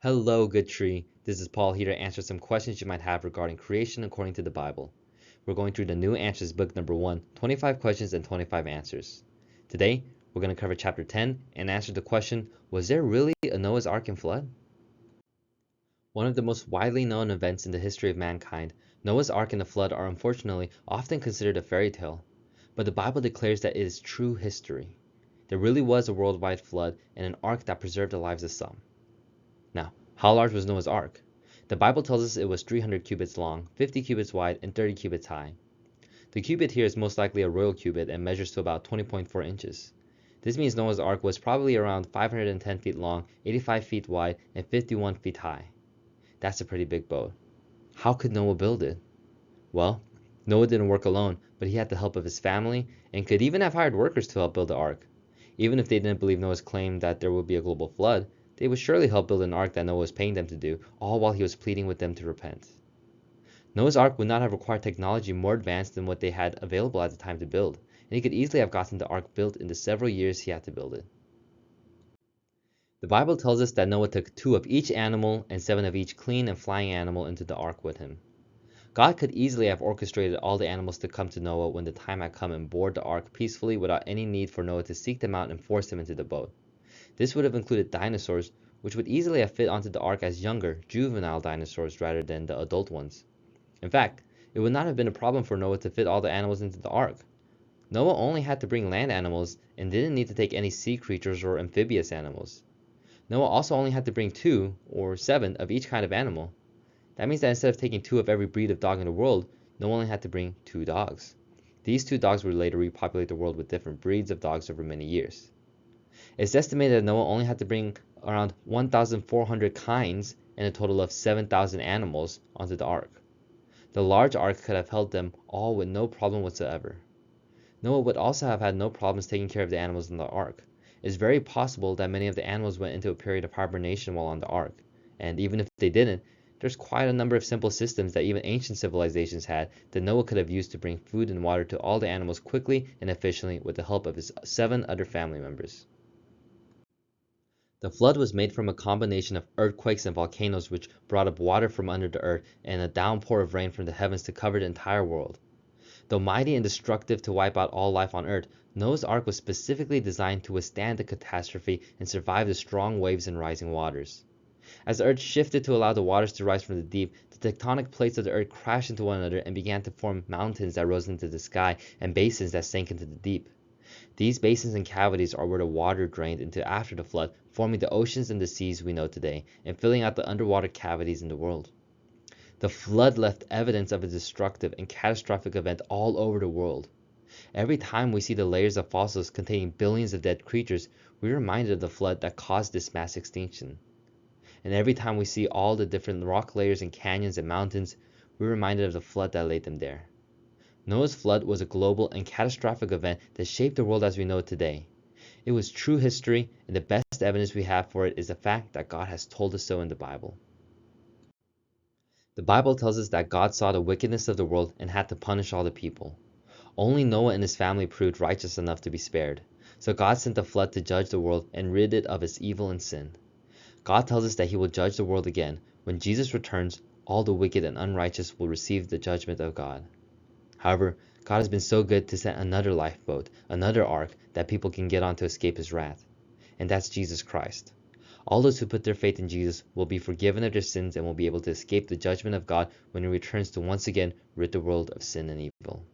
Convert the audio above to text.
Hello, Good Tree. This is Paul here to answer some questions you might have regarding creation according to the Bible. We're going through the New Answers book number 1, 25 questions and 25 answers. Today, we're going to cover chapter 10 and answer the question, was there really a Noah's Ark and flood? One of the most widely known events in the history of mankind, Noah's Ark and the flood are unfortunately often considered a fairy tale, but the Bible declares that it is true history. There really was a worldwide flood and an ark that preserved the lives of some. Now, how large was Noah's Ark? The Bible tells us it was 300 cubits long, 50 cubits wide, and 30 cubits high. The cubit here is most likely a royal cubit and measures to about 20.4 inches. This means Noah's Ark was probably around 510 feet long, 85 feet wide, and 51 feet high. That's a pretty big boat. How could Noah build it? Well, Noah didn't work alone, but he had the help of his family and could even have hired workers to help build the ark. Even if they didn't believe Noah's claim that there would be a global flood, they would surely help build an ark that Noah was paying them to do, all while he was pleading with them to repent. Noah's ark would not have required technology more advanced than what they had available at the time to build, and he could easily have gotten the ark built in the several years he had to build it. The Bible tells us that Noah took 2 of each animal and 7 of each clean and flying animal into the ark with him. God could easily have orchestrated all the animals to come to Noah when the time had come and board the ark peacefully without any need for Noah to seek them out and force them into the boat. This would have included dinosaurs, which would easily have fit onto the ark as younger, juvenile dinosaurs rather than the adult ones. In fact, it would not have been a problem for Noah to fit all the animals into the ark. Noah only had to bring land animals and didn't need to take any sea creatures or amphibious animals. Noah also only had to bring 2, or 7, of each kind of animal. That means that instead of taking 2 of every breed of dog in the world, Noah only had to bring 2 dogs. These 2 dogs would later repopulate the world with different breeds of dogs over many years. It's estimated that Noah only had to bring around 1,400 kinds and a total of 7,000 animals onto the ark. The large ark could have held them all with no problem whatsoever. Noah would also have had no problems taking care of the animals in the ark. It's very possible that many of the animals went into a period of hibernation while on the ark, and even if they didn't, there's quite a number of simple systems that even ancient civilizations had that Noah could have used to bring food and water to all the animals quickly and efficiently with the help of his 7 other family members. The flood was made from a combination of earthquakes and volcanoes which brought up water from under the earth and a downpour of rain from the heavens to cover the entire world. Though mighty and destructive to wipe out all life on earth, Noah's Ark was specifically designed to withstand the catastrophe and survive the strong waves and rising waters. As the earth shifted to allow the waters to rise from the deep, the tectonic plates of the earth crashed into one another and began to form mountains that rose into the sky and basins that sank into the deep. These basins and cavities are where the water drained into after the flood, forming the oceans and the seas we know today, and filling out the underwater cavities in the world. The flood left evidence of a destructive and catastrophic event all over the world. Every time we see the layers of fossils containing billions of dead creatures, we're reminded of the flood that caused this mass extinction. And every time we see all the different rock layers and canyons and mountains, we're reminded of the flood that laid them there. Noah's flood was a global and catastrophic event that shaped the world as we know it today. It was true history, and the best evidence we have for it is the fact that God has told us so in the Bible. The Bible tells us that God saw the wickedness of the world and had to punish all the people. Only Noah and his family proved righteous enough to be spared, so God sent a flood to judge the world and rid it of its evil and sin. God tells us that he will judge the world again. When Jesus returns, all the wicked and unrighteous will receive the judgment of God. However, God has been so good to send another lifeboat, another ark, that people can get on to escape his wrath. And that's Jesus Christ. All those who put their faith in Jesus will be forgiven of their sins and will be able to escape the judgment of God when he returns to once again rid the world of sin and evil.